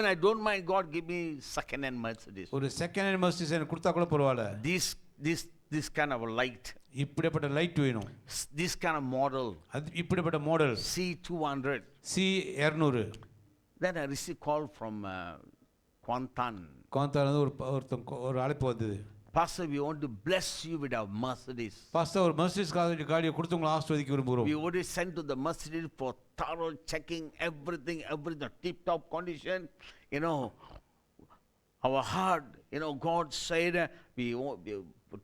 I don't mind God give me second hand Mercedes. ஒரு second hand Mercedes எனக்கு கொடுத்தா கூட பரவாயில்ல. This kind of a light. இப்படிப்பட்ட லைட் வேணும். This kind of model. அது இப்படிப்பட்ட model. C200. C200. Then I received call from Kuantan. குவாந்தான்ல இருந்து ஒரு அழைப்பு வந்தது. Pastor, we want to bless you with our Mercedes. Pastor ஒரு மெர்சிடிஸ் காடியை கொடுத்து உங்களை ஆசீர்வதிக்க விரும்புகிறோம். We already sent to the Mercedes for thorough checking everything tip top condition. You know, our heart, you know, God said we want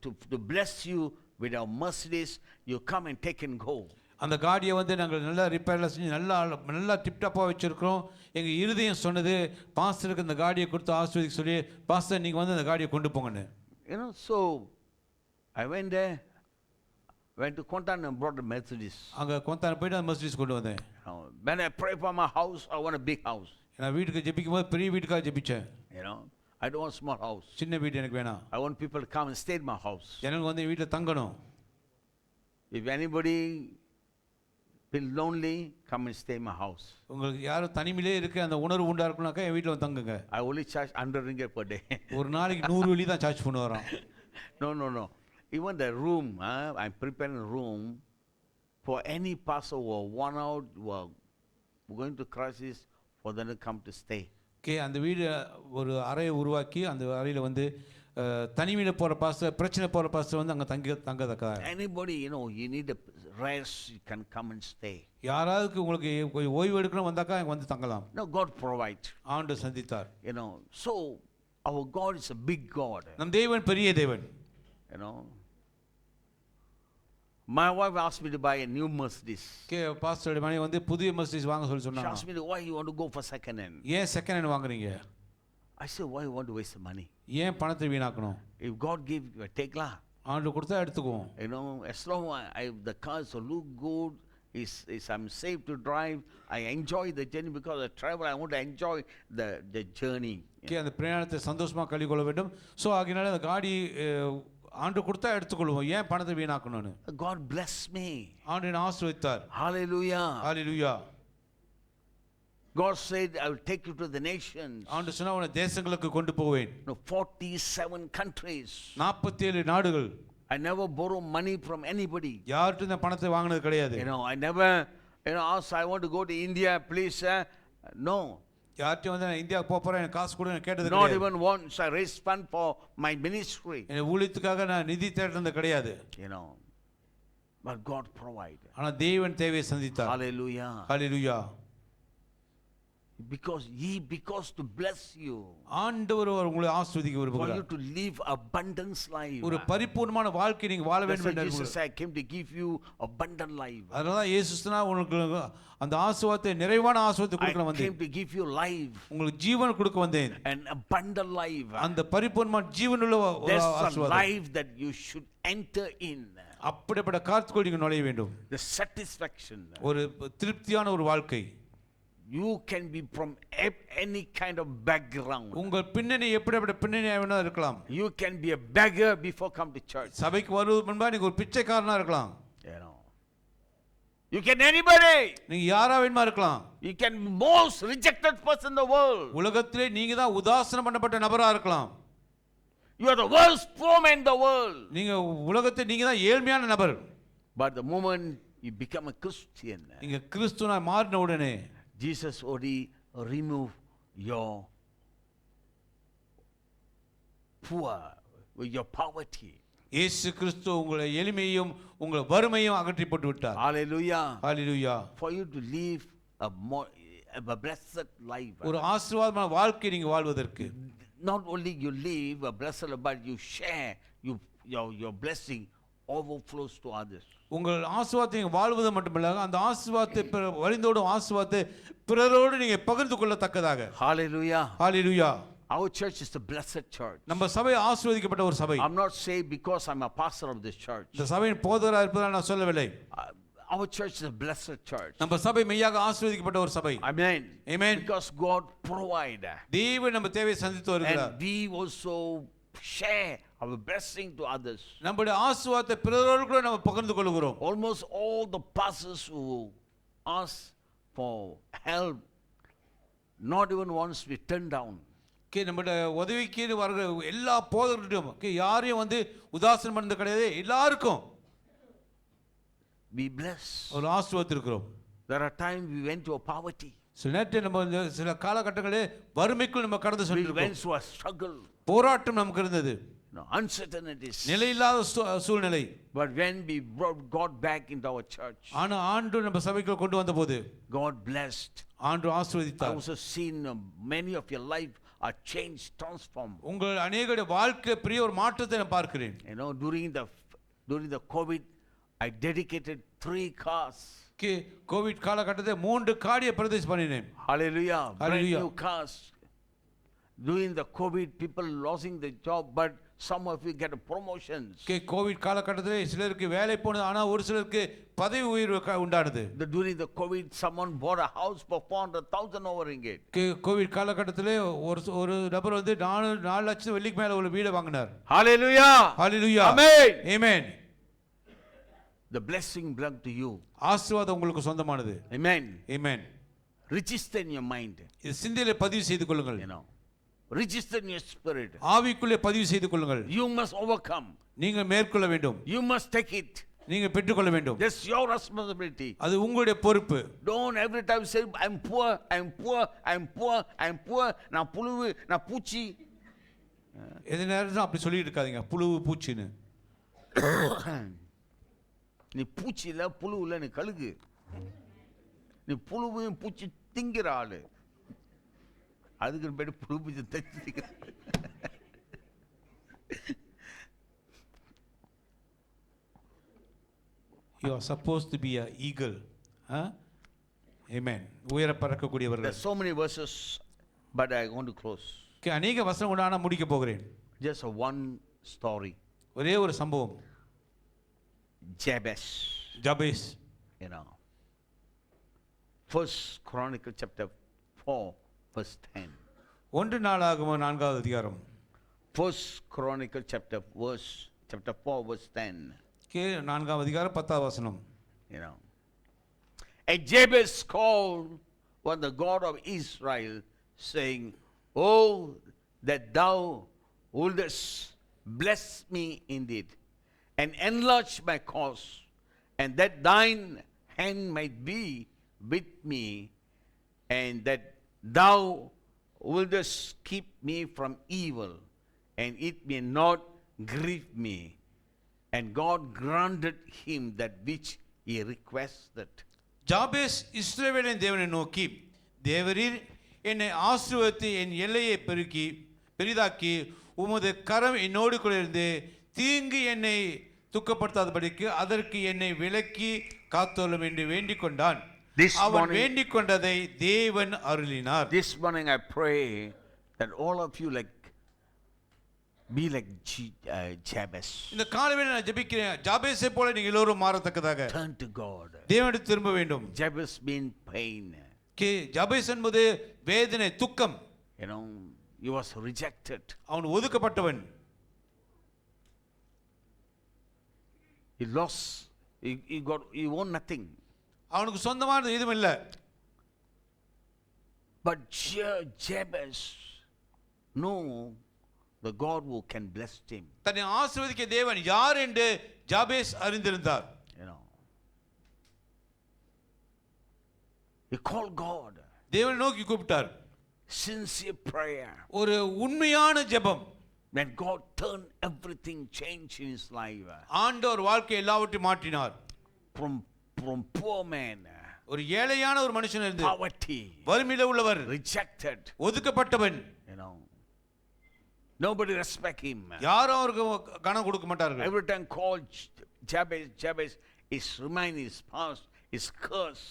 to bless you with our Mercedes. You come and take and go. அந்த காடியை வந்து நாங்கள் நல்லா ரிப்பேர்லாம் செஞ்சு நல்லா டிப்டாப்பாக வச்சுருக்கிறோம். எங்கள் இருதயம் சொன்னது பாஸ்டருக்கு இந்த காடியை கொடுத்து ஆசீர்வதிக்க சொல்லி, பாஸ்டர் நீங்கள் வந்து அந்த காடியை கொண்டு போங்கன்னு. You know, so I went to Kuantan and brought the Mercedes. அங்கே குவாந்தான் போயிட்டு அந்த மெர்சிடிஸ் கொண்டு வந்தேன். When I pray for my house, I want a big house. நான் வீட்டுக்கு ஜெபிக்கும் போது பெரிய வீட்டுக்காக ஜெபிச்சேன். You know, I don't want small house. சின்ன வீடு எனக்கு வேணாம். I want people to come and stay in my house. ஜனங்க வந்து வீட்டில் தங்கணும். If anybody feel lonely, come and stay in my house. உங்களுக்கு யாரும் தனிமையிலே இருக்க அந்த உணர்வு உண்டா இருக்குனாக்கா என் வீட்டில் வந்து தங்குங்க. I only charge 100 ringgit per day. ஒரு நாளைக்கு 100 வெள்ளி தான் சார்ஜ் பண்ண வரோம். No. Even the room, I'm preparing a room for any pastor who are worn out, who are going to crisis, for them to come to stay. Okay, அந்த வீடு ஒரு அறையை உருவாக்கி அந்த அறையில் வந்து தனிமையில் போகிற பாஸ்டர், பிரச்சனை போகிற பாஸ்டர் வந்து அங்கே தங்கதக்கா. Anybody, you know, you need a rest, you can come and stay. யாராவது உங்களுக்கு ஓய்வு எடுக்கணும் வந்தாக்கா அங்கே வந்து தங்கலாம். No, God provide. ஆண்டு சந்தித்தார். You know, so our God is a big God. நம் தேவன் பெரிய தேவன். You know, my wife asked me to buy a new Mercedes. Okay, pastor Mani வந்து புதிய மெர்சிடிஸ் வாங்க சொல்லி She சொன்னாங்க. asked me, why you want to go for second hand? ஏன் செகண்ட் ஹேண்ட் வாங்குறீங்க? I said, why you want to waste the money? ஏன் பணத்தை வீணாக்கணும்? If God give, take lah. ஆண்டு கொடுத்தா எடுத்துக்குவோம். You know, as long as the cars look good, is I'm safe to drive, I enjoy the journey because I travel, I want to enjoy the journey. Okay, அந்த பிரயாணத்தை சந்தோஷமாக கழிக்கொள்ள வேண்டும். So ஆகினால அந்த காடி ஆண்டு கொடுத்தா எடுத்துக்கொள்வோம். ஏன் பணத்தை வீணாக்கணும்னு. God bless me. ஆண்டு என்னை ஆசீர்வதித்தார். Hallelujah. Hallelujah. God said, I will take you to the nations. ஆண்டு சொன்னா உன்னை தேசங்களுக்கு கொண்டு போவேன். No, 47 countries. 47 நாடுகள். I never borrow money from anybody. யார்கிட்ட இந்த பணத்தை வாங்குனது கிடையாது. You know, I never, ask, I want to go to India, please, no. யார்கிட்ட வந்து நான் இந்தியாவுக்கு போறேன், எனக்கு காசு கொடுங்க கேட்டது Not கிடையாது. even once I raised fund for my ministry. என் ஊழியத்துக்காக நான் நிதி தேடுறது கிடையாது. You know, but God provided. ஆனா தேவன் தேவையை சந்தித்தார். Hallelujah. Hallelujah. Because to bless you. ஆண்டவர் உங்களை ஆசீர்வதிக்க விரும்புகிறார். For you to live abundance life. ஒரு பரிபூர்ணமான வாழ்க்கை நீங்க வாழ வேண்டும் என்று Jesus said, I came to give you abundant life. அதனால இயேசு சொன்னார் உங்களுக்கு அந்த ஆசீர்வாதத்தை நிறைவான ஆசீர்வாதத்தை கொடுக்க வந்தேன். I came to give you life. உங்களுக்கு ஜீவன் கொடுக்க வந்தேன். An abundant life. அந்த பரிபூர்ணமான ஜீவனுள்ள ஒரு ஆசீர்வாதம். That's a life that you should enter in. அப்படிப்பட்ட காரியத்துக்குள் நீங்க நுழைய வேண்டும். The satisfaction. ஒரு திருப்தியான ஒரு வாழ்க்கை. You can be from any kind of background. உங்கள் பின்னணி எப்படிப்பட்ட பின்னணியா வேணா இருக்கலாம். You can be a beggar before come to church. சபைக்கு வருவதற்கு முன்பா நீங்க ஒரு பிச்சைக்காரனா இருக்கலாம். You know. You can anybody. நீங்க யாரா வேணுமா இருக்கலாம். You can be most rejected person in the world. உலகத்திலே நீங்க தான் உதாசீனம் பண்ணப்பட்ட நபரா இருக்கலாம். You are the worst poor man in the world. நீங்க உலகத்தில் நீங்க தான் ஏழ்மையான நபர். But the moment you become a Christian, நீங்க கிறிஸ்துவனா மாறின உடனே Jesus already remove your poor, your poverty. இயேசு கிறிஸ்து உங்களை எளிமையும் உங்களை வறுமையும் அகற்றி போட்டு விட்டார். Hallelujah. Hallelujah. For you to live a blessed life. ஒரு ஆசீர்வாதமான வாழ்க்கை நீங்க வாழ்வதற்கு not only you live a blessed life, but you share your blessing overflows to others. உங்கள் ஆசீர்வாதத்தை நீங்க வாழ்வது மட்டுமல்ல, அந்த ஆசீர்வாதத்தை வழிந்தோடும் ஆசீர்வாதத்தை பிறரோடு நீங்க பகிர்ந்து கொள்ளத்தக்கதாக. Hallelujah. Hallelujah. Our church is the blessed church. நம்ம சபை ஆசீர்வதிக்கப்பட்ட ஒரு சபை. I'm not saying because I'm a pastor of this church. இந்த சபையின் போதகராக இருப்பதால் நான் சொல்லவில்லை. Our church is a blessed church. நம்ம சபை மெய்யாக ஆசீர்வதிக்கப்பட்ட ஒரு சபை. Amen. Amen. Because God provide. தேவன் நம்ம தேவையை சந்தித்து வருகிறார். And we also share our blessing to others. நம்முடைய ஆசீர்வாதத்தை பிறரோடு கூட நம்ம பகிர்ந்து கொள்கிறோம். Almost all the pastors who ask for help not even once we turn down. நம்மளோட உதவிக்கு வர்ற எல்லா போதகர்கிட்டையும் யாரையும் வந்து உதாசீனம் பண்ணது கிடையாது. எல்லாருக்கும் We bless. ஒரு ஆசீர்வாதத்திருக்கிறோம். There are times we went to a poverty. சில நேரத்தில் நம்ம சில காலகட்டங்களில் வறுமைக்குள் நம்ம கடந்து We சென்றிருக்கோம். went through a struggle. போராட்டம் நமக்கு இருந்தது. Uncertainties. நிலையில்லாத சூழ்நிலை. But when we brought God back into our church, ஆனா ஆண்டு நம்ம சபைக்குள்ள கொண்டு வந்தபோது God blessed. ஆண்டு I ஆசீர்வதித்தார். also seen many of your life are changed, transformed. உங்கள் அநேகருடைய வாழ்க்கையில பெரிய ஒரு மாற்றத்தை நான் பார்க்கிறேன். You know, during the COVID, I dedicated 3 cars. Covid காலகட்டத்தில் 3 காடியை பிரதிஷ்டை பண்ணினேன். Hallelujah. Brand Hallelujah. new cars. During the COVID, people losing their job, but some of you get promotions. Covid காலகட்டத்தில் சிலருக்கு வேலை போனது, ஆனா ஒரு சிலருக்கு பதவி உயர்வு உண்டானது. During the COVID, someone bought a house for 400,000 over ringgit. Covid காலகட்டத்தில் ஒரு நபர் வந்து 4 லட்சம் வெள்ளிக்கு மேல ஒரு வீடு வாங்கினார். Hallelujah. Hallelujah. Amen. Amen. The blessing belongs to you. ஆசீர்வாதம் உங்களுக்கு சொந்தமானது. Amen. Amen. Register in your mind. இது சிந்தையிலே பதிவு செய்து கொள்ளுங்கள். You know, register in your spirit. ஆவிக்குள்ளே பதிவு செய்து கொள்ளுங்கள். You must overcome. நீங்கள் மேற்கொள்ள வேண்டும். You must take it. நீங்கள் பெற்றுக்கொள்ள வேண்டும். That's your responsibility. அது உங்களுடைய பொறுப்பு. Don't every time say I'm poor, I'm poor, I'm poor, I'm poor. நான் புழுவு, நான் பூச்சி. எந்த நேரத்துல அப்படி சொல்லிட்டு இருக்காதீங்க, புழுவு பூச்சின்னு. நீ பூச்சி இல்ல, புழு இல்ல, நீ கழுகு. நீ புழுவையும் பூச்சி திங்கிற ஆளு. அதுக்கு பேரு புழு பூச்சி திங்கிற. You are supposed to be an eagle. Amen. உயர பறக்கக்கூடியவர்கள். There's so many verses, but I want to close. அநேக வசனம் கூட நான் முடிக்க போகிறேன். Just one story. ஒரே ஒரு சம்பவம். Jabez. You know. First Chronicle chapter 4 verse 10. 1 நாளாகமம் 4வது அதிகாரம். First Chronicle chapter 4 verse 10. 4வது அதிகாரம் 10வது வசனம். You know. And Jabez called on the God of Israel, saying, "Oh, that thou wouldest bless me indeed, and enlarge my cause, and that thine hand might be with me, and that thou wouldest keep me from evil, and it may not grieve me." And God granted him that which he requested. Jabez இஸ்ரவேலின் தேவனை நோக்கி, தேவரீர் என்னை ஆசீர்வதித்து என் எல்லையை பெரிதாக்கி உமது கரம் என்னோடு கூட இருந்து தீங்கு என்னை துக்கப்படுத்தாதபடிக்கு அதற்கு என்னை விலக்கி காத்தோலும் என்று வேண்டிக் கொண்டான். அவன் வேண்டிக் கொண்டதை தேவன் அருளினார். This morning I pray that all of you be like Jabez. இந்த காலைவேளை நான் ஜெபிக்கிறேன், ஜாபேஸை போல நீங்க எல்லோரும் மாறத்தக்கதாக Turn to God. தேவனிடம் திரும்ப வேண்டும். Jabez means pain. ஜாபேஸ் என்பது வேதனை, துக்கம். You know, he was rejected. அவன் ஒதுக்கப்பட்டவன். He lost. He won nothing. அவனுக்கு சொந்தமானது எதுவும் இல்லை. But Jabez knew the God who can bless him. தன்னை ஆசீர்வதிக்க தேவன் யார் என்று ஜாபேஸ் அறிந்திருந்தார். You know, he called God. தேவனை நோக்கி கூப்பிட்டார். Sincere prayer. ஒரு உண்மையான ஜெபம். When God turned everything, changed in his life. ஆண்டவர் வாழ்க்கை எல்லாவற்றையும் மாற்றினார். From poor man, ஒரு ஏழையான ஒரு மனுஷன் இருந்து poverty, வறுமையில உள்ளவர், rejected, ஒதுக்கப்பட்டவன். you know, nobody respect him. யாரும் அவருக்கு கனம் கொடுக்க மாட்டார்கள். Every time called Jabez is remind his past, his curse.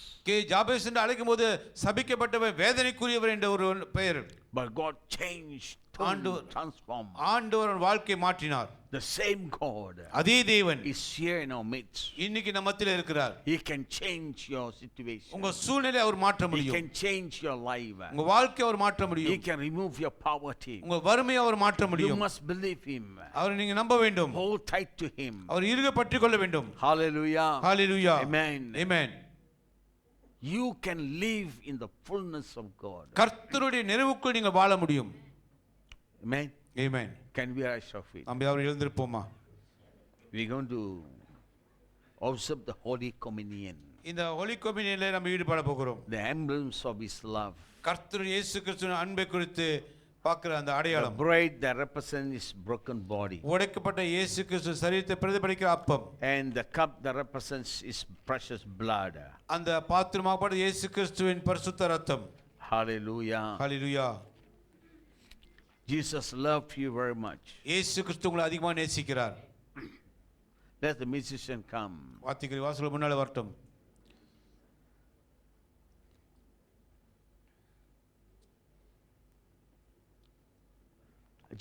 Jabez என்று அழைக்கும் போது சபிக்கப்பட்டவர், வேதனைக்குரியவர் என்ற ஒரு பெயர். But God changed, transformed. ஆண்டவர் வாழ்க்கையை மாற்றினார். The same God, அதே தேவன் is here in our midst. இன்னைக்கு நம்ம மத்தியில இருக்கிறார். He can change your situation. உங்க சூழ்நிலையை அவர் மாற்ற He முடியும். can change your life. உங்க வாழ்க்கையை அவர் மாற்ற He முடியும். can remove your poverty. உங்க வறுமையை அவர் மாற்ற You முடியும். must believe him. அவரை நீங்க நம்ப வேண்டும். Hold tight to him. அவர் இறுக பற்றிக் கொள்ள வேண்டும். Hallelujah. Hallelujah. Amen. Amen. you can live in the fullness of God. கர்த்தருடைய நிறைவுக்குள் நீங்கள் வாழ முடியும். Amen. Amen. Can we rise our feet? நாம் யாரும் எழுந்திருப்போமா? We're going to observe the Holy Communion, இந்த ஹோலி கம்யூனியனிலே நாம் ஈடுபட போகிறோம். the emblems of His love. கர்த்தர் இயேசு கிறிஸ்துவின் அன்பை குறித்து பார்க்கிற அந்த The அடையாளம். bread that represents His broken body, உடைக்கப்பட்ட இயேசு கிறிஸ்து சரீரத்தை பிரதிபலிக்கிற அப்பம். and the cup that represents His precious blood. அந்த பாத்திரமாகப்பட்ட இயேசு கிறிஸ்துவின் பரிசுத்த ரத்தம். Hallelujah. Hallelujah. Jesus loved you very much. இயேசு கிறிஸ்து உங்களை அதிகமாக நேசிக்கிறார். Let the musician come. வாத்திக்கிற வாசல் முன்னால வரட்டும்.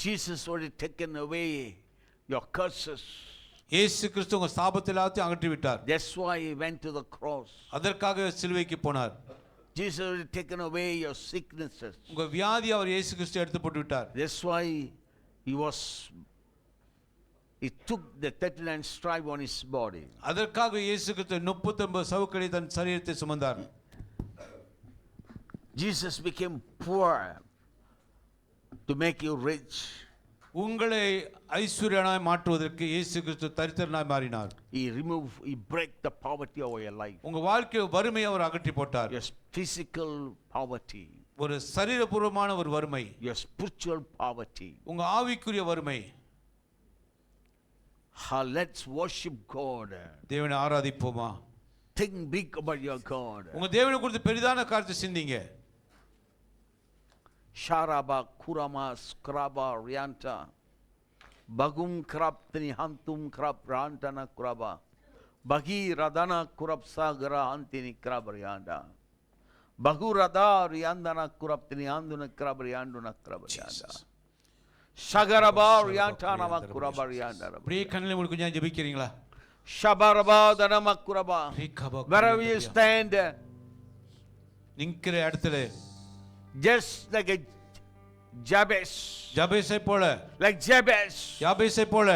Jesus already taken away your curses. இயேசு கிறிஸ்து உங்க சாபத்தை எல்லாத்தையும் அகற்றி விட்டார். That's why He went to the cross. அதற்காக சிலுவைக்கு போனார். Jesus already taken away your sicknesses. உங்க வியாதி அவர் இயேசு கிறிஸ்து எடுத்து போட்டு விட்டார். That's why He took the 39 stripes on His body. அதற்காக இயேசு கிறிஸ்து 39 சவுக்கடி தன் சரீரத்தை சுமந்தார். Jesus became poor to make you rich. உங்களை ஐஸ்வர்யனாய் மாற்றுவதற்கு இயேசு கிறிஸ்து தரித்திரனாய் மாறினார். He break the poverty of your life. உங்க வாழ்க்கையில் வறுமையை அவர் அகற்றி போட்டார். Your physical poverty, ஒரு சரீரபூர்வமான ஒரு வறுமை, your spiritual poverty. உங்க ஆவிக்குரிய வறுமை. Let's worship God. தேவனை ஆராதிப்போமா? Think big about your God. உங்க தேவனை குறித்து பெரிதான காரியத்தை சிந்திங்க. Sharaba kurama skraba rianta bagum krab tni hantum krab rantana kraba bagi radana kurab sagara antini krab rianda bagu rada riandana kurab tni anduna krab rianduna krab rianda shagaraba rianta nama kurab rianda. அப்படியே கண்களை மூடி கொஞ்சம் ஜெபிக்கிறீங்களா? shabaraba danama kuraba. Wherever you stand, நிக்கிற இடத்துல just like a Jabez, ஜாபேசை போல, like Jabez, யாபேசை போல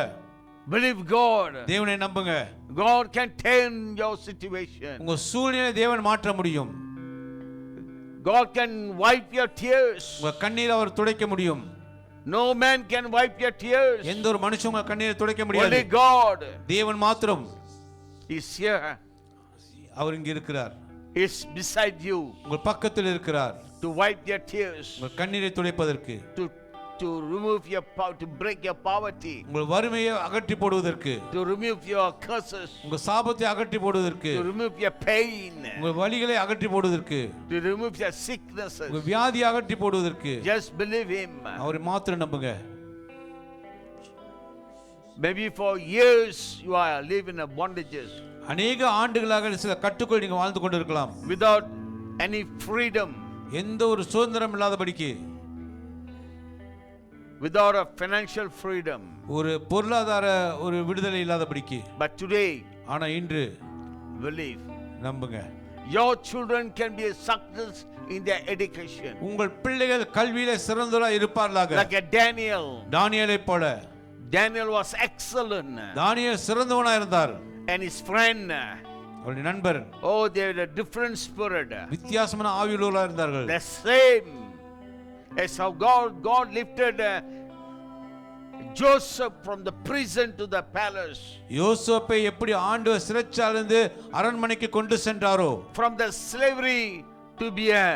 believe God. தேவனை நம்புங்க. God can turn your situation. உங்க சூழ்நிலையை தேவன் மாற்ற முடியும். God can wipe your tears. உங்க கண்ணீரை அவர் துடைக்க முடியும். No man can wipe your tears. எந்த ஒரு மனுஷன் உங்க கண்ணீரை துடைக்க முடியாது. Only God. தேவன் மாத்திரம். Is here. அவர் இங்க இருக்கிறார். Is beside you. உங்க பக்கத்தில் இருக்கிறார். To wipe your tears. உங்க கண்ணீரை துடைப்பதற்கு. To remove your to break your poverty. உங்கள் வறுமையை அகற்றி போடுவதற்கு. To remove your curses. உங்க சாபத்தை அகற்றி போடுவதற்கு. To remove your pain. உங்கள் வலிகளை அகற்றி போடுவதற்கு. To remove your sicknesses. உங்கள் வியாதியை அகற்றி போடுவதற்கு. Just believe Him. அவரை மாத்திரம் நம்புங்க. Maybe for years you are living in bondages. அநேக ஆண்டுகளாக சில கட்டுக்குள் நீங்க வாழ்ந்து கொண்டிருக்கலாம். Without any freedom. எந்த ஒரு சுதந்திரம் இல்லாதபடிக்கு. Without a financial freedom. ஒரு பொருளாதார ஒரு விடுதலை இல்லாதபடிக்கு. But today, ஆனா இன்று believe. நம்புங்க. Your children can be a success in their education. உங்கள் பிள்ளைகள் கல்வியிலே சிறந்தவராய் இருப்பார்களாக. Like a Daniel. தானியேலை போல. Daniel was excellent. தானியேல் சிறந்தவனாய் இருந்தார். And his friend. அவருடைய நண்பர். Oh, they had a different spirit. வித்தியாசமான ஆவியுள்ளவர்களாய் இருந்தார்கள். The same as how God lifted Joseph from the prison to the palace. யோசேப்பை எப்படி ஆண்டவர் சிறைச்சாலையிலிருந்து அரண்மனைக்கு கொண்டு சென்றாரோ. From the slavery to be a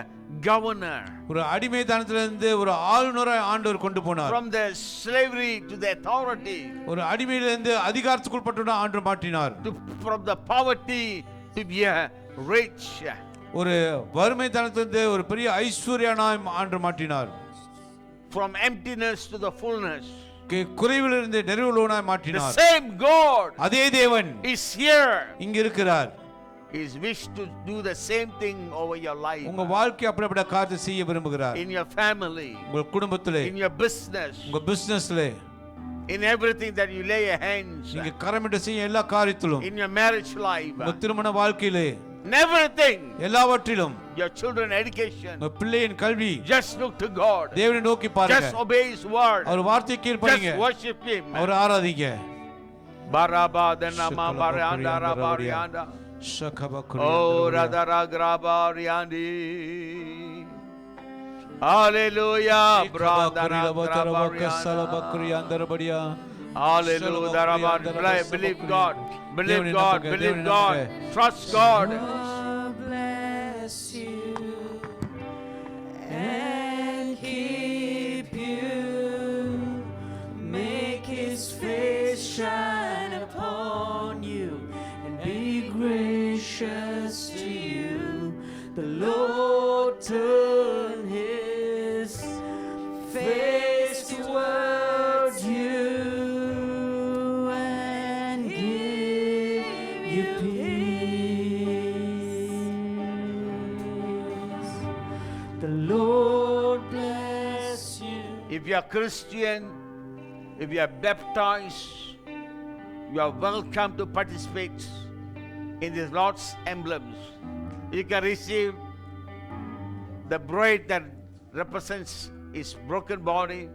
governor. ஒரு அடிமைத்தனத்திலிருந்து ஒரு ஆளுநராய் ஆண்டவர் கொண்டு போனார். From the slavery to the authority. ஒரு அடிமையிலிருந்து அதிகாரத்துக்குட்பட்டவனாய் ஆண்டவர் மாற்றினார். From the poverty to be a rich. ஒரு வறுமைத்தனத்திலிருந்து ஒரு பெரிய ஐஸ்வர்யனாய் ஆண்டவர் மாற்றினார். From emptiness to the fullness. குறைவிலிருந்து நிறைவுள்ளவனாய் மாற்றினார். The same God. அதே தேவன் is here. இங்க இருக்கிறார். He is wish to do the same thing over your life. உங்க வாழ்க்கை அப்படிப்பட்ட காரியத்தை செய்ய விரும்புகிறார். In your family. உங்க குடும்பத்திலே. In your business. உங்க பிசினஸ்ல. In everything that you lay your hands. நீங்க கரமிட்டு செய்ய எல்லா காரியத்திலும். In your marriage life. உங்க திருமண வாழ்க்கையிலே. In everything. எல்லாவற்றிலும். Your children education. உங்க பிள்ளையின் கல்வி. Just look to God. தேவனை நோக்கி பாருங்க. Just obey His word. அவர் வார்த்தைக்கு கீழ்ப்படிங்க. Just worship Him. அவரை ஆராதிங்க. Baraba denama baranda rabarianda. Oh, Radara Grabariandi. Hallelujah. Brandana Grabarianda. Hallelujah. Believe God. Believe God. Believe God. Trust God. God bless you and keep you. Make His face shine upon you and be gracious to you. The Lord turn His face towards you and give you peace. The Lord bless you. If you are Christian, if you are baptized, you are welcome to participate in this Lord's emblems. You can receive the bread that represents His broken body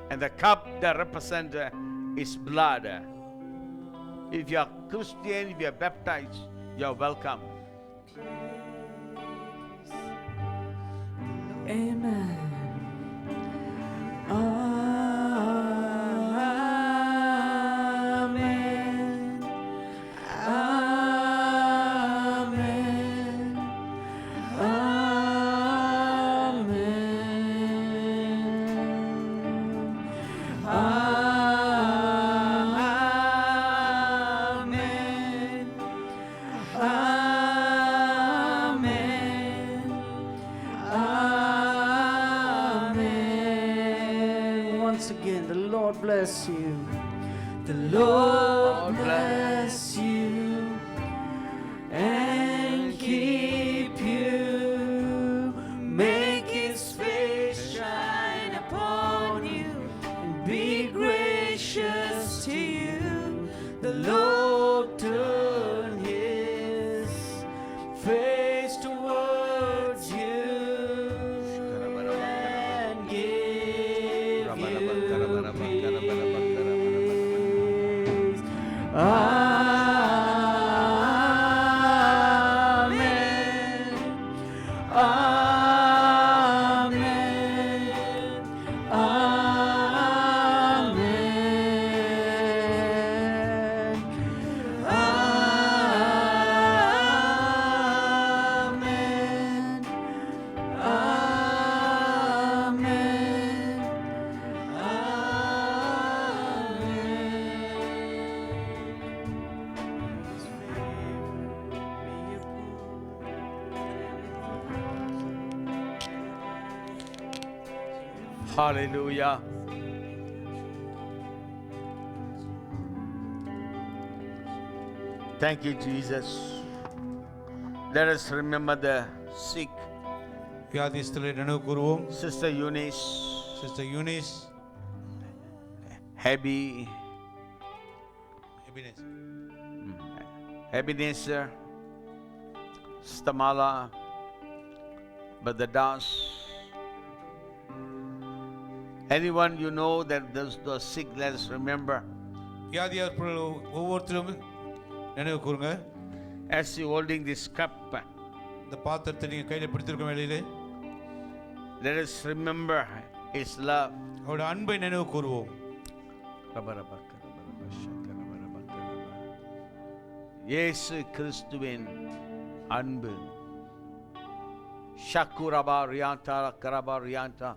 and the cup that represents His blood. If you are Christian, if you are baptized, you are welcome. Amen. Once again, the Lord bless you. The Lord bless you and keep you. Make His face shine upon you and be gracious to you. The Lord turn His face towards you and give you peace. Amen. Amen. Amen. Amen. Amen. Hallelujah. Thank you, Jesus. Let us remember the sick. வியாதிஸ்தரை நினைவு கூறுவோம். Sister Eunice, sister Eunice, Ebenezer, Stamala, Brother Das. Anyone you know that those sick, let us remember. வியாதியாளர்கள் ஒவ்வொருத்தரும் நினைவு கூறுங்க. As you holding this cup, இந்த பாத்திரத்தை நீங்க கையில பிடித்திருக்கும் வேளையிலே let us remember His love. அவருடைய அன்பை நினைவு கூறுவோம். இயேசு கிறிஸ்துவின் அன்பு. ஷக்குரபா ரியாண்டா கரபா ரியாண்டா.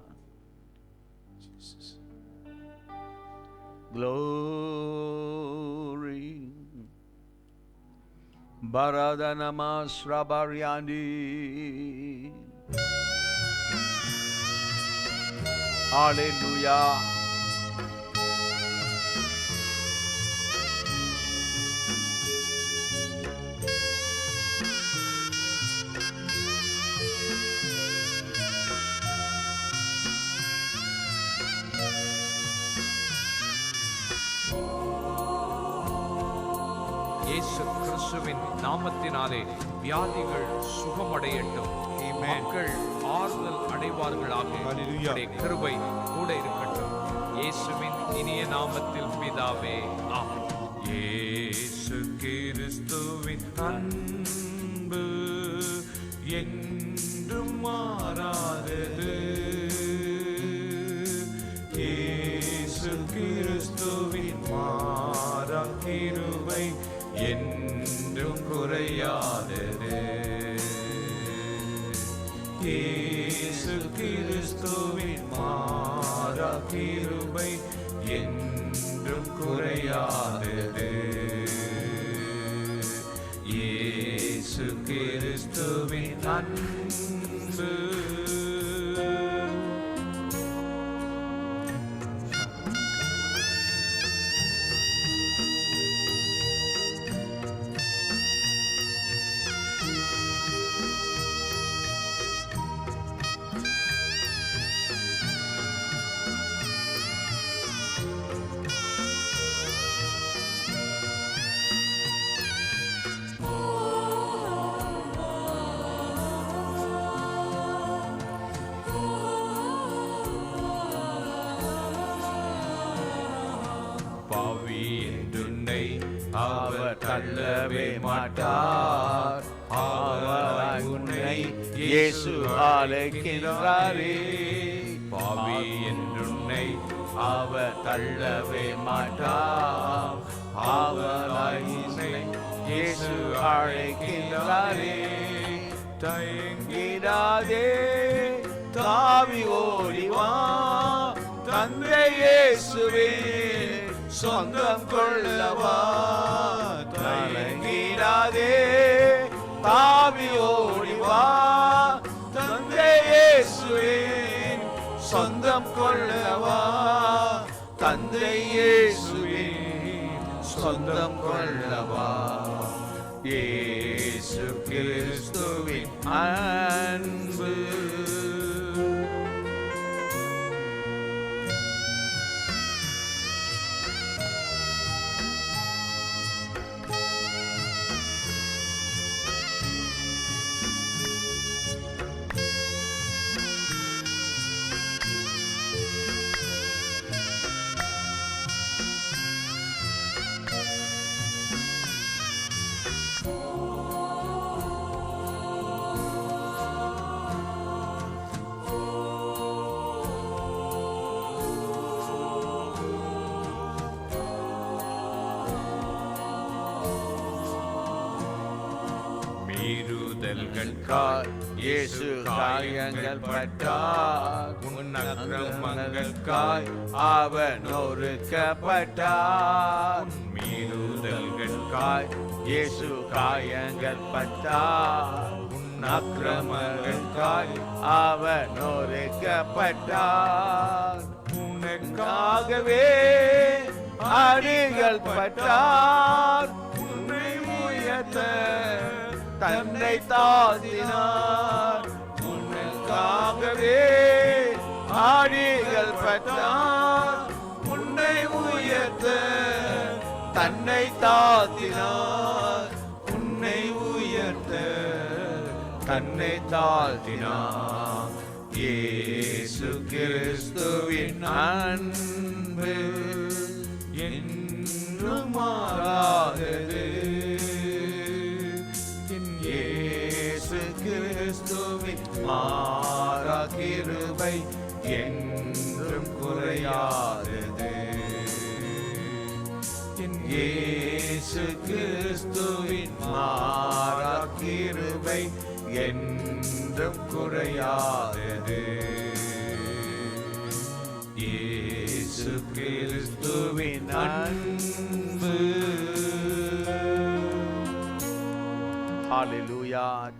Glory. Baradanama Srabaryandi. Hallelujah. இயேசு கிறிஸ்துவின் நாமத்தினாலே வியாதிகள் சுகமடையட்டும். மக்கள் ஆறுதல் அடைவார்களாக. Hallelujah. உம்முடைய கிருபை கூட இருக்கட்டும். இயேசுவின் இனிய நாமத்தில் பிதாவே, ஆமென். இயேசு கிறிஸ்துவின் அன்பு என்றும் மாறாதது. இயேசு கிறிஸ்துவின் மாறா கிருபை என்றும் குறையாதது. இயேசு கிறிஸ்துவின் மாறா கிருபை என்றும் குறையாதது. இயேசு கிறிஸ்துவின் அன்பு. பாவி என்றுன்னை அவர் தள்ளவே மாட்டார். அவர் உன்னை இயேசு அழைக்கின்றாரே. பாவி என்றுன்னை அவர் தள்ளவே மாட்டார். அவர் உன்னை இயேசு அழைக்கின்றாரே. தயங்கிடாதே, தாவி ஓடிவா, தந்தை இயேசுவே சொந்தம் கொள்ளவா. தயங்கிடாதே, தாவி ஓடிவா, தந்தை இயேசுவே சொந்தம் கொள்ளவா. தந்தை இயேசுவே சொந்தம் கொள்ளவா. இயேசு கிறிஸ்துவின் அன்பு. மீறுதல்களுக்காய் இயேசு காயங்கள் பட்டார். உன் அக்கிரமங்களுக்காய் அவர் நொறுக்கப்பட்டார். மீறுதல்களுக்காய் இயேசு காயங்கள் பட்டார். உன் அக்கிரமங்களுக்காய் அவர் நொறுக்கப்பட்டார். உனக்காகவே அடிகள் பட்டார். உன்னை உயர்த்த தன்னை தாழ்த்தினார். உனக்காகவே ஆடிகள் பட்டார். உன்னை உயர்த்த தன்னை தாழ்த்தினார். உன்னை உயர்த்த தன்னை தாழ்த்தினார். இயேசு கிறிஸ்துவின் அன்பு என்றும் மாறாதது. இயேசு கிறிஸ்துவின் மாறா கிருபை என்றும் குறையாதது. இயேசு கிறிஸ்துவின் மாறா கிருபை என்றும் குறையாதது. இயேசு கிறிஸ்துவின் அன்பு. Hallelujah.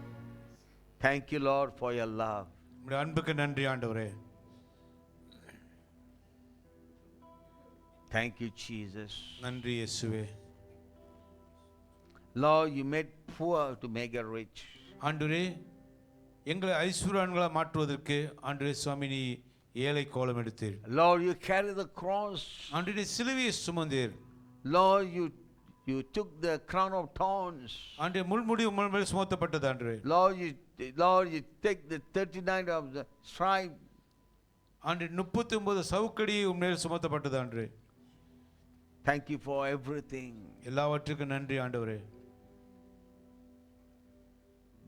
Thank you, Lord, for your love. உம்முடைய அன்புக்கு நன்றி ஆண்டவரே. Thank you, Jesus. நன்றி இயேசுவே. Lord, you made poor to make us rich. ஆண்டவரே, எங்களை ஐஸ்வர்யவான்களாக மாற்றுவதற்கு ஆண்டவரே சுவாமி நீ ஏழை கோலம் எடுத்தீர். Lord, you carry the cross. ஆண்டவரே சிலுவையை சுமந்தீர். Lord, you took the crown of thorns. ஆண்டவரே முள்முடி உம்மல் மேல் சுமத்தப்பட்டது ஆண்டவரே. Lord, you take the 39 of the stripe. ஆண்டவரே 39 சவுக்கடி உம் மேல் சுமத்தப்பட்டது ஆண்டவரே. Thank you for everything. எல்லாவற்றுக்கும் நன்றி ஆண்டவரே.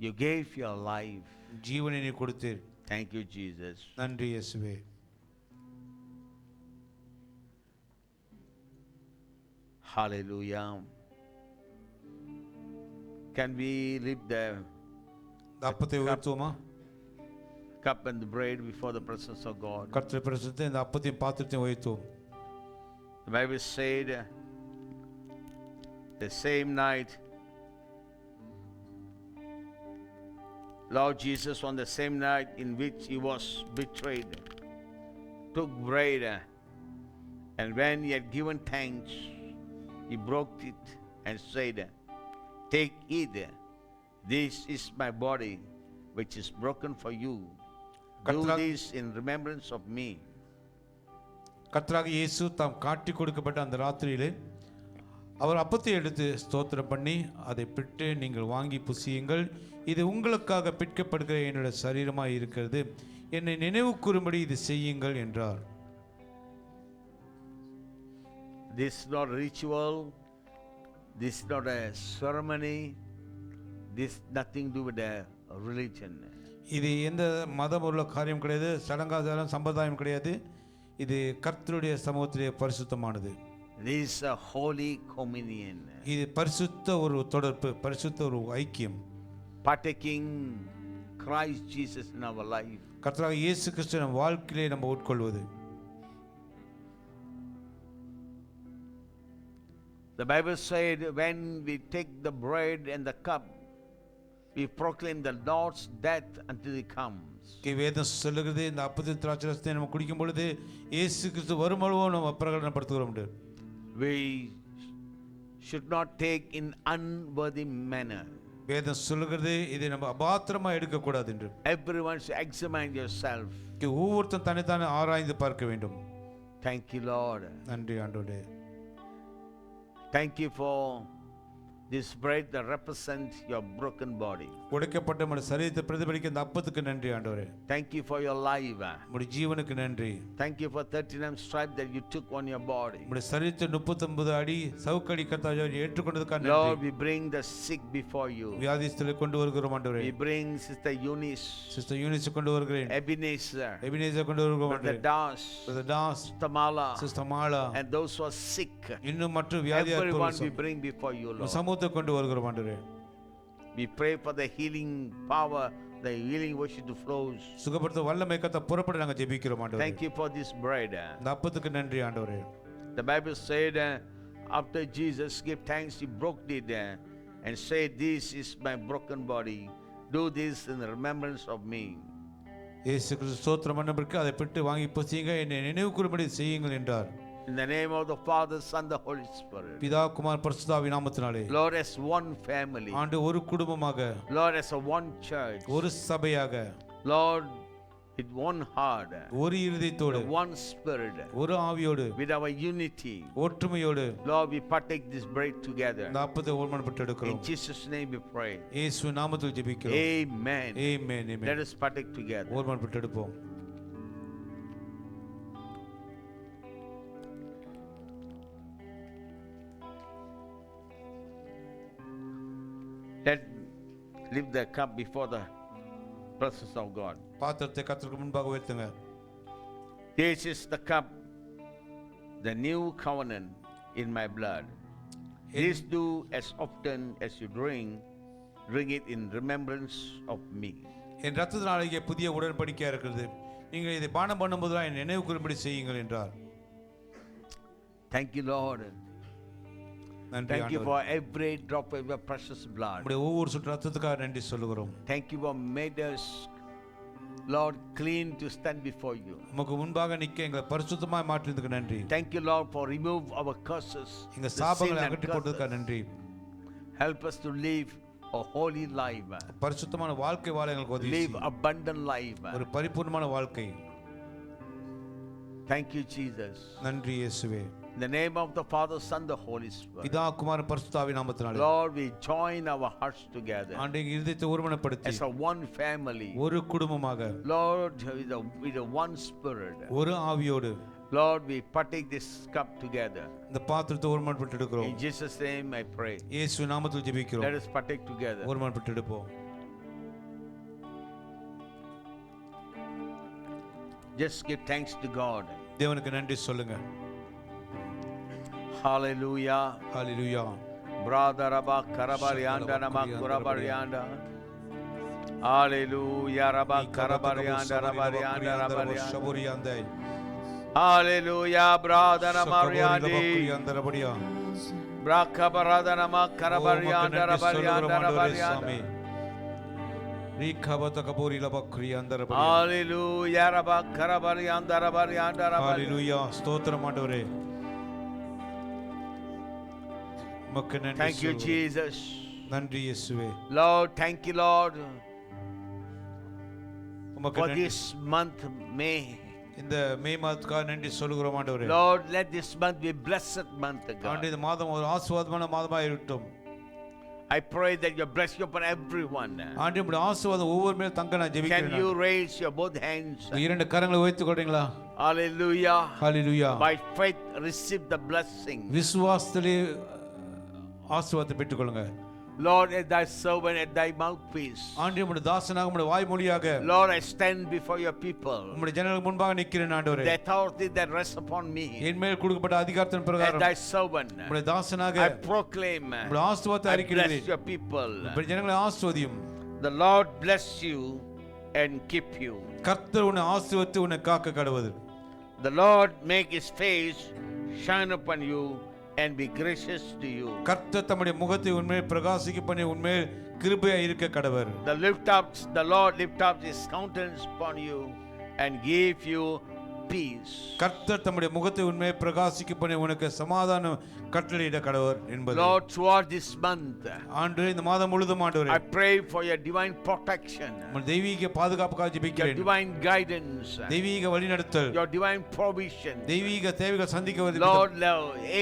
You gave your life. ஜீவனை நீ கொடுத்தீர். Thank you, Jesus. நன்றி இயேசுவே. Hallelujah. Can we lift the அப்பத்தை உயர்த்துவோமா? cup and the bread before the presence of God? கர்த்தருடைய பிரசன்னத்தை இந்த அப்பத்தையும் பாத்திரத்தையும் உயர்த்துவோம். The Bible said the same night Lord Jesus, on the same night in which he was betrayed, took bread, and when he had given thanks, he broke it and said, "Take, eat, this is my body which is broken for you. Do this in remembrance of me." கர்த்தராகிய இயேசு தாம் காட்டி கொடுக்கப்பட்ட அந்த ராத்திரியிலே அவர் அப்பத்தை எடுத்து ஸ்தோத்திரம் பண்ணி அதை பிட்டு, நீங்கள் வாங்கி புசியுங்கள், இது உங்களுக்காக பிற்கப்படுகிற என்னுடைய சரீரமாய் இருக்கிறது, என்னை நினைவு கூறும்படி இது செய்யுங்கள் என்றார். This is not ritual, this is not a ceremony, this nothing to do with a religion. இது எந்த மதம் உள்ள காரியம் கிடையாது, சடங்காச்சாரம் சம்பிரதாயம் கிடையாது. இது கர்த்தருடைய சமூகத்திலே பரிசுத்தமானது. This is a holy communion. இது பரிசுத்த ஒரு தொடர்பு, பரிசுத்த ஒரு ஐக்கியம். Partaking Christ Jesus in our life. கர்த்தராகிய இயேசு கிறிஸ்து நம் வாழ்க்கையிலே நம்ம உட்கொள்வது. The Bible said when we take the bread and the cup, we proclaim the Lord's death until he comes. வேதம் சொல்லுகிறது, இந்த அப்பத்தின் திராட்சரசத்தை நம்ம குடிக்கும் பொழுது இயேசு கிறிஸ்து வருமளவோ நம்ம பிரகடனப்படுத்துகிறோம். We should not take in unworthy manner. வேதம் சொல்லுகிறது, இதை நம்ம அபாத்திரமா எடுக்கக்கூடாது என்று. Everyone should examine yourself. ஒவ்வொருத்தன் தன்னைத்தானே ஆராய்ந்து பார்க்க வேண்டும். Thank you, Lord. நன்றி ஆண்டவரே. Thank you for this bread that represents your broken body. உடைக்கப்பட்ட நம்முடைய சரீரத்தை பிரதிபலிக்க இந்த அப்பத்துக்கு நன்றி ஆண்டவரே. Thank you for your life. நம்முடைய ஜீவனுக்கு நன்றி. Thank you for 39 stripes that you took on your body. நம்முடைய சரீரத்தை 39 அடி சவுக்கடி கர்த்தாவே ஏற்றுக்கொண்டதுக்காக நன்றி. Lord, we bring the sick before you. வியாதிஸ்தரை கொண்டு வருகிறோம் ஆண்டவரே. We bring Sister Eunice, sister Eunice கொண்டு வருகிறேன். Ebenezer, எபினேசர் கொண்டு வருகிறோம் Brother ஆண்டவரே. Das, brother Das, Sister Mala, sister Mala, and those who are sick. இன்னும் மற்ற வியாதியார் Everyone we bring before you, Lord. சமூகத்தை கொண்டு வருகிறோம் ஆண்டவரே. We pray for the healing power, the healing worship to flows. சுகப்படுத்த வல்லமை கர்த்தர் புறப்பட நாங்கள் ஜெபிக்கிறோம் ஆண்டவரே. Thank you for this bread. இந்த அப்பத்துக்கு நன்றி ஆண்டவரே. The Bible said after Jesus gave thanks, he broke it and said, "This is my broken body. Do this in remembrance of me." இயேசு கிறிஸ்து ஸ்தோத்திரம் பண்ணபடிக்கு அதை பிட்டு வாங்கி புசியுங்க, என்னை நினைவு கூறும்படி செய்யுங்கள் என்றார். In the name of the Father, Son, the Holy Spirit. பிதா குமார் பரிசுத்தாவி நாமத்தினாலே. Lord, as one family. ஆண்டு ஒரு குடும்பமாக, Lord, as a one church. ஒரு சபையாக, Lord, with one heart. ஒரு இருதயத்தோடு, one spirit. ஒரு ஆவியோடு, with our unity. ஒற்றுமையோடு, Lord, we partake this bread together. இந்த அப்பத்தை ஒருமனப்பட்டு எடுக்கிறோம். In Jesus' name we pray. இயேசு நாமத்தில் ஜெபிக்கிறோம். Amen. Amen. Amen. Let us partake together. ஒருமனப்பட்டு எடுப்போம். Let lift the cup before the presence of God. பாத்திரத்தை கர்த்தருக்கு முன்பாக உயர்த்துங்க. This is the cup, the new covenant in my blood. This do as often as you drink it in remembrance of me. என் இரத்தத்தினாலே புதிய உடன்படிக்கையா இருக்கிறது, நீங்கள் இதை பானம் பண்ணும்போது என் நினைவு கூறும்படி செய்யுங்கள் என்றார். Thank you, Lord. நன்றி Thank you ஆண்டவரே. for every drop of your precious blood. நம்முடைய ஒவ்வொரு சொட்டு ரத்தத்துக்காக நன்றி சொல்லுகிறோம். Thank you for made us, Lord, clean to stand before you. உமக்கு முன்பாக நிற்க எங்களை பரிசுத்தமாய் மாற்றியதுக்கு நன்றி. Thank you, Lord, for remove our curses. எங்க the sin சாபங்களை and அகற்றி curses. போட்டதுக்காக நன்றி. Help us to live a holy life. பரிசுத்தமான வாழ்க்கை வாழ எங்களுக்கு உதவி Live செய்யும். abundant life. ஒரு பரிபூர்ணமான வாழ்க்கை. Thank you, Jesus. நன்றி இயேசுவே. In the name of the Father, Son, the Holy Spirit. பிதா குமாரன் பரிசுத்தாவி நாமத்தினாலே. Lord, we join our hearts together ஆண்டவரே, எங்கள் இதயத்தை ஒருமனப்படுத்தி as a one family. ஒரு குடும்பமாக, Lord, with a one spirit. ஒரு ஆவியோடு, Lord, we partake this cup together. இந்த பாத்திரத்தை ஒருமனப்பட்டு எடுக்கிறோம். In Jesus' name I pray. இயேசு நாமத்தில் ஜெபிக்கிறோம். Let us partake together. ஒருமனப்பட்டு எடுப்போம். Just give thanks to God. தேவனுக்கு நன்றி சொல்லுங்க. Hallelujah. ஹalleluya. Brother Rabba Karabarianda Nama Kurabarianda. Hallelujah. Rabba Karabarianda Rabarianda Rabarianda. ஷபோரியாந்தை. Hallelujah. Brother Namariandi. ஷபோரியாந்தரபடியா. Braka Barada Nama Karabarianda Rabarianda Rabarianda. ரீகபத கபோரி லபக்ரியாந்தரபடியா. Hallelujah. Rabba Karabarianda Rabarianda Rabarianda. ஹalleluya. ஸ்தோத்திரம் ஆண்டவரே. உமக்கு நன்றி. Thank you, Jesus. நன்றி இயேசுவே. Lord, thank you, Lord, உமக்கு for நன்றி. this month, May. இந்த மே மாதத்துக்காக நன்றி சொல்கிறோம் ஆண்டவரே. Lord, let this month be a blessed month, God. ஆண்டவரே, இந்த மாதம் ஒரு ஆசீர்வாதமான மாதமாக இருக்கட்டும். I pray that your blessing upon everyone. ஆண்டவரே, உம்முடைய ஆசீர்வாதம் ஒவ்வொரு மேல் தங்க நான் Can ஜெபிக்கிறேன். you raise your both hands? உங்க இரண்டு கரங்களை உயர்த்திக் கொள்றீங்களா? Hallelujah. Hallelujah. By faith, receive the blessing. விசுவாசத்திலே ஆசீர்வாதத்தை பெற்றுக்கொள்ளுங்க. Lord, at thy servant, at thy mouthpiece. ஆண்டவரே, உம்முடைய தாசனாக உம்முடைய வாய்மொழியாக Lord, I stand before your people. உம்முடைய ஜனங்களுக்கு முன்பாக நிற்கிறேன் ஆண்டவரே. The authority that rests upon me. என் மேல் கொடுக்கப்பட்ட அதிகாரத்தின் As பிரகாரம் thy servant, உம்முடைய தாசனாக I proclaim. உம்முடைய ஆசீர்வாதத்தை I அறிக்கிறேன். bless your people. உம்முடைய ஜனங்களை ஆசீர்வதியும். The Lord bless you and keep you. கர்த்தர் உன்னை ஆசீர்வதித்து உன்னை காக்க கடவுது. The Lord make his face shine upon you and be gracious to you. கர்த்தர் தம்முடைய முகத்தை உன்மேல் பிரகாசிக்க பண்ணி உன்மேல் கிருபையாய் இருக்க கடவர். The Lord lift up his countenance upon you and give you peace. கர்த்தர் தம்முடைய முகத்தை உன்மேல் பிரகாசிக்க பண்ணி உனக்கு சமாதானம் கட்டளையிட கடவர் என்பது. Lord, throughout this month, ஆண்டவரே, இந்த மாதம் முழுதும் ஆண்டவரே, I pray for your divine protection, உம்முடைய தெய்வீக பாதுகாப்புக்காக your ஜெபிக்கிறேன். divine guidance, தெய்வீக வழிநடத்தல், your divine provision. தெய்வீக தேவைகள் சந்திக்க Lord,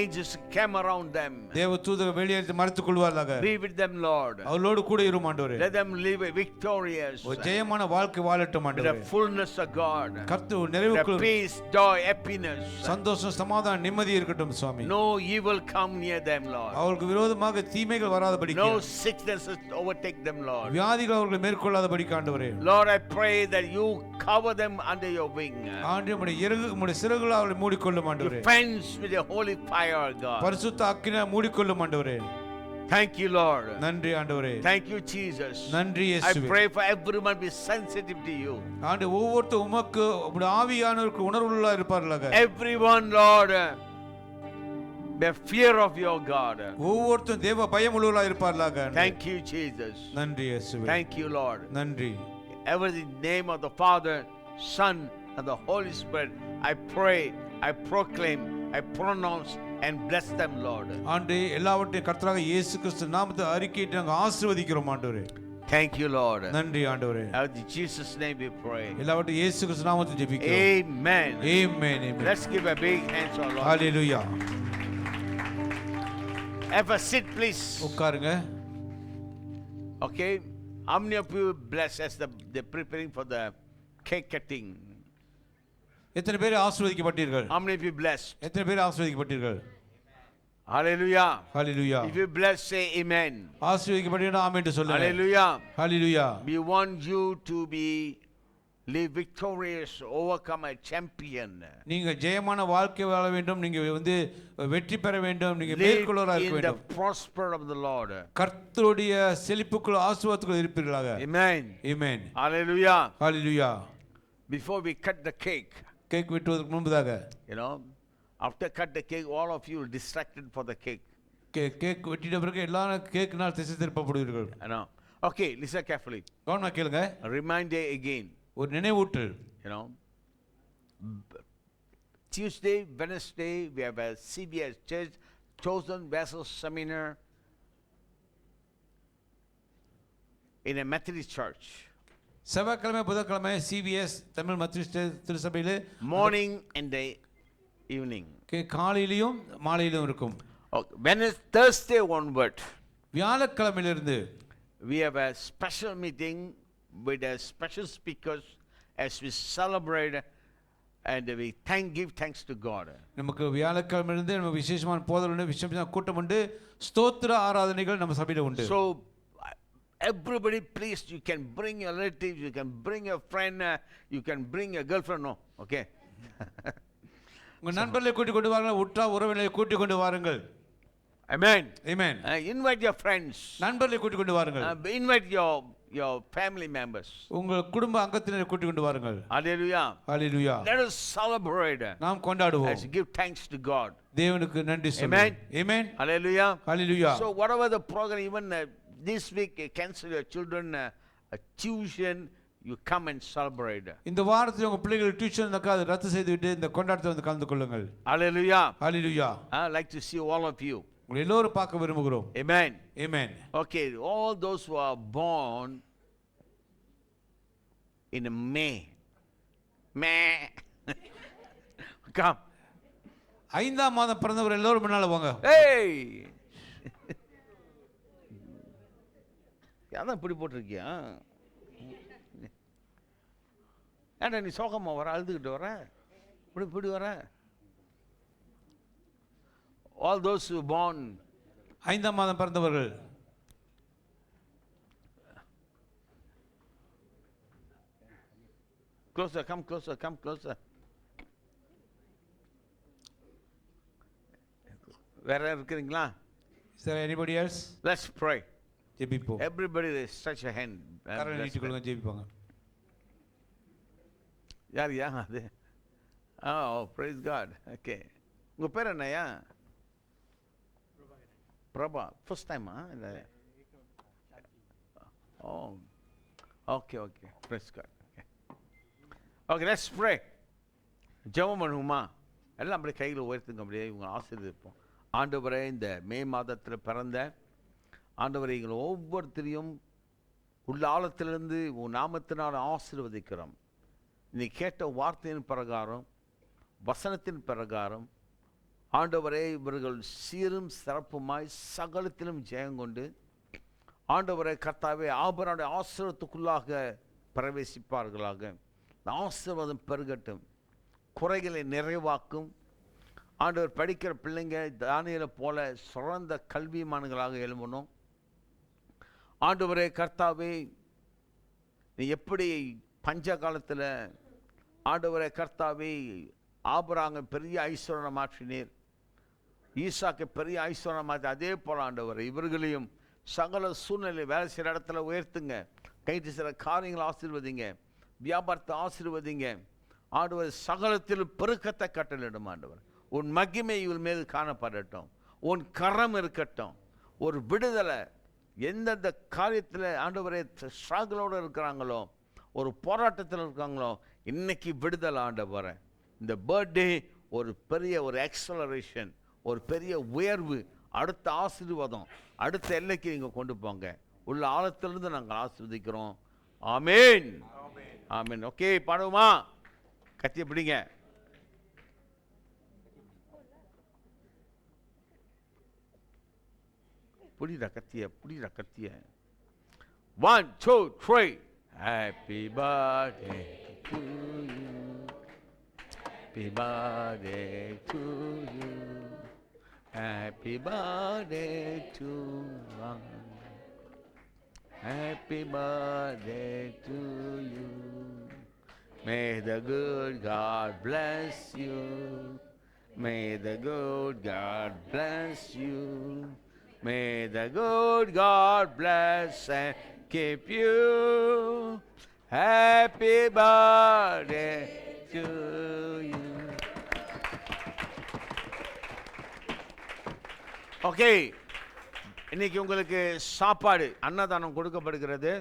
angels come around them. தேவ தூதர்கள் வெளியே மறைத்துக் கொள்வார்களாக. Be with them, Lord. அவளோடு கூட இரும் ஆண்டவரே. Let them live a victorious, ஒரு ஜெயமான வாழ்க்கை வாழட்டும் with ஆண்டவரே. the fullness of God. கர்த்தர் The நிறைவுக்குள் peace, joy, happiness. சந்தோஷம், சமாதானம், நிம்மதி இருக்கட்டும் சுவாமி. No evil come near them, Lord. அவர்களுக்கு விரோதமாக தீமைகள் வராதபடிக்கு, No sicknesses overtake them, Lord. வியாதிகள் அவர்களை மேற்கொள்ளாதபடிக்கு ஆண்டவரே. Lord, I pray that you cover them under your wing. ஆண்டவரே, உம்முடைய சிறகுகளால் அவர்களை மூடிக்கொள்ளும் ஆண்டவரே. Defense with your holy fire, God. பரிசுத்த அக்கினியால் மூடிக்கொள்ளும் ஆண்டவரே. Thank you, Lord. நன்றி ஆண்டவரே. Thank you, Jesus. நன்றி I இயேசுவே. pray for everyone be sensitive to you. ஆண்டவரே, ஒவ்வொருத்தரும் உமக்கு உம்முடைய ஆவியானவருக்கு உணர்வுள்ளா இருப்பார்களாக. Everyone, Lord, be fear of your God. ஒவ்வொருத்தரும் தேவ பயம் உள்ளவர்களா இருப்பார்களாக. Thank you, Jesus. நன்றி இயேசுவே. Thank you, Lord. நன்றி. Ever in the name of the Father, Son, and the Holy Spirit, I pray, I proclaim, I pronounce, and bless them, Lord. ஆண்டவரே, எல்லாவற்றையும் கர்த்தராக இயேசு கிறிஸ்து நாமத்தில் அறிக்கையிட்டு நாங்கள் ஆசீர்வதிக்கிறோம் ஆண்டவரே. Thank you, Lord. நன்றி ஆண்டவரே. In Jesus' name we pray. எல்லாவற்றையும் இயேசு கிறிஸ்து நாமத்தில் ஜெபிக்கிறோம். Amen. Amen. Amen. Let's give a big hand to our Lord. Hallelujah. Have a seat, please. உட்காருங்க. Okay. How many of you blessed as they're preparing for the cake cutting? எத்தனை பேர் ஆசீர்வதிக்கப்பட்டீர்கள்? How many of you blessed? எத்தனை பேர் ஆசீர்வதிக்கப்பட்டீர்கள்? Hallelujah. Hallelujah. If you blessed, say amen. ஆசீர்வதிக்கப்பட்டீங்கன்னா ஆமென் சொல்லுங்க. Hallelujah. Hallelujah. We want you to live victorious, overcome a champion. நீங்க ஜெயமான வாழ்க்கை வாழ வேண்டும், நீங்க வெற்றி பெற வேண்டும், நீங்க Live மேற்கொள்ளவராக in இருக்க the வேண்டும். prosper of the Lord. கர்த்தருடைய செழிப்புக்குள் ஆசீர்வாதத்துக்குள் இருப்பீர்களாக. Amen. Amen. Hallelujah. Hallelujah. Before we cut the cake, cake வெட்டுவதற்கு முன்பதாக, after cut the cake, all of you distracted for the cake. Cake வெட்டிட்ட பிறகு எல்லாரும் கேக்கினால் திசை திருப்பப்படுவீர்கள். Okay, listen carefully. கவனமா கேளுங்க. A reminder again. ஒரு நினைவூட்டல். Tuesday, Wednesday, we have a CBS Church Chosen Vessels Seminar in a Methodist church. செவ்வாய்க்கிழமை புதன்கிழமை CBS தமிழ் மெத்தடிஸ்ட் திருச்சபையிலே Morning and the evening. காலையிலும் மாலையிலும் இருக்கும். Wednesday, Thursday onward, வியாழக்கிழமையிலிருந்து we have a special meeting with a special speakers as we celebrate and we give thanks to God. நமக்கு வியாழக்கிழமை இருந்து நம்ம விசேஷமான போதல் உண்டு, விசேஷமான கூட்டம் உண்டு, ஸ்தோத்திர ஆராதனைகள் நம்ம சபையில உண்டு. So everybody, please, you can bring your relatives, you can bring your friend, you can bring your girlfriend, no, okay? உங்க நண்பர்களை கூட்டிக் கொண்டு வாருங்கள், உற்றார் உறவினர்களை கூட்டிக் கொண்டு வாருங்கள். Amen. Amen. Invite your friends. நண்பர்களை கூட்டிக் கொண்டு வாருங்கள். Invite your family members. உங்கள் குடும்ப அங்கத்தினரை கூட்டிக் கொண்டு வாருங்கள். Hallelujah. ஹalleluya. Let us celebrate. நாம் கொண்டாடுவோம். Let's give thanks to God. தேவனுக்கு நன்றி சொல்லுவோம். Amen. Amen. Hallelujah. Hallelujah. So whatever the program, even this week, cancel your children tuition, you come and celebrate. இந்த வாரத்தில் உங்க பிள்ளைகள் டியூஷன் அதை ரத்து செய்துவிட்டு இந்த கொண்டாட்டத்தை வந்து கலந்து கொள்ளுங்கள். Hallelujah. Hallelujah. I'd like to see all of you. உங்களை எல்லோரும் பார்க்க விரும்புகிறோம். Amen. Amen. Okay, all those who are born in May. Come. 5ஆம் மாதம் பிறந்தவர் எல்லோரும் முன்னால வாங்க. Hey. யாரா இப்படி போட்டிருக்கியா? ஏன்டா நீ சோகமா வர, அழுதுகிட்டு வர, இப்படி வர? All those who born 5ஆம் மாதம் பிறந்தவர்கள். Closer, come closer. வேற இருக்கிறீங்களா? Is there anybody else? Let's pray. ஜெபிப்போம். Everybody stretch a hand. கரங்களை நீட்டிக் கொள்ளுங்க, ஜெபிப்பாங்க. யார் அது? Oh, praise God. Okay. உங்க பேர் என்னையா? பிரபா. First time இல்ல? Oh. Okay. Praise God. Okay, let's pray. ஜெபம் பண்ணுவோமா? எல்லாம் அப்படியே கையில் உயர்த்துங்க, அப்படியே இவங்க ஆசீர்வதிப்போம். ஆண்டவரே, இந்த மே மாதத்தில் பிறந்த ஆண்டவரை எங்களை ஒவ்வொருத்தரையும் உள்ள ஆழத்திலிருந்து உன் நாமத்தினால் ஆசீர்வதிக்கிறோம். நீ கேட்ட வார்த்தையின் பிரகாரம், வசனத்தின் பிரகாரம் ஆண்டவரே, இவர்கள் சீரும் சிறப்புமாய் சகலத்திலும் ஜெயங்கொண்டு ஆண்டவரே கர்த்தாவே ஆபரனுடைய ஆசீர்வாதத்துக்குள்ளாக பிரவேசிப்பார்களாக. இந்த ஆசீர்வாதம் பெருகட்டும், குறைகளை நிறைவாக்கும். ஆண்டவர், படிக்கிற பிள்ளைங்க தானியேலை போல சிறந்த கல்விமான்களாக எழும்பணும். ஆண்டவரே கர்த்தாவே, நீ எப்படி பஞ்ச காலத்தில் ஆண்டவரே கர்த்தாவே ஆபிரகாமை பெரிய ஐஸ்வர்யம் மாற்றினீர், ஈசாக்கு பெரிய ஐஸ்வர்யம் மாற்றி, அதே போல ஆண்டவரே இவர்களையும் சகல சூழ்நிலை வேலை செய்கிற இடத்துல உயர்த்துங்க. கைட்டு சில காரியங்களை ஆசீர்வதிங்க, வியாபாரத்தை ஆசீர்வதிங்க. ஆண்டவர் சகலத்தில் பெருக்கத்தை கட்டளிடும். ஆண்டவர், உன் மகிமை இவள் மேல் காணப்படட்டும், உன் கரம் இருக்கட்டும். ஒரு விடுதலை எந்தெந்த காரியத்தில் ஆண்டவரே ஸ்ட்ரகிளோடு இருக்கிறாங்களோ, ஒரு போராட்டத்தில் இருக்காங்களோ, இன்னைக்கு விடுதலை ஆண்டவரே. இந்த பர்த்டே ஒரு பெரிய ஒரு எக்ஸலரேஷன், ஒரு பெரிய உயர்வு, அடுத்த ஆசீர்வாதம், அடுத்த எல்லைக்கு நீங்கள் கொண்டு போங்க. உள்ள ஆழத்திலிருந்து நாங்கள் ஆசீர்வதிக்கிறோம். ஆமேன், ஆமேன். ஓகே, பாடுவோமா? கத்திய பிடிங்க. புடிடா கத்திய. 1, 2, 3. Happy birthday to you. Happy birthday to you. Happy birthday to you. Happy birthday to you. May the good God bless you. May the good God bless you. May the good God bless and keep you. Happy birthday to you. Okay. இன்னைக்கு உங்களுக்கு சாப்பாடு அன்னதானம் கொடுக்கப்படுகிறது.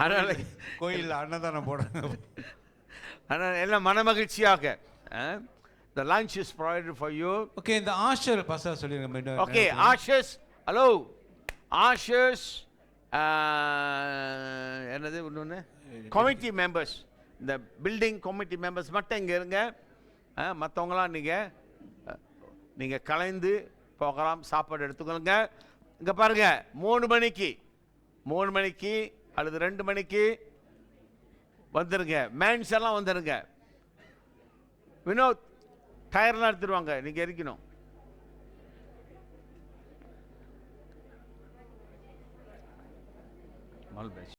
அதனால கோயிலில் அன்னதானம் போடுறாங்க. அதனால எல்லாம் மனமகிழ்ச்சியாக. The lunch is provided for you. Okay, இந்த ஆஷர் பாஸ்டர் சொல்லுங்க. Okay, Ashers, hello. Ashers, என்னது இன்னொன்று, கமிட்டி மெம்பர்ஸ், இந்த பில்டிங் கமிட்டி மெம்பர்ஸ் மட்டும் இங்கே இருங்க. மற்றவங்களாம் நீங்கள் கலைந்து போகலாம், சாப்பாடு எடுத்துக்கொள்ளுங்க. இங்கே பாருங்கள், 3 மணிக்கு அல்லது 2 மணிக்கு வந்துருங்க. மேன்ஸ் எல்லாம் வந்துருங்க. வினோத், டயர்லாம் எடுத்துருவாங்க, நீங்கள் எரிக்கணும். All best.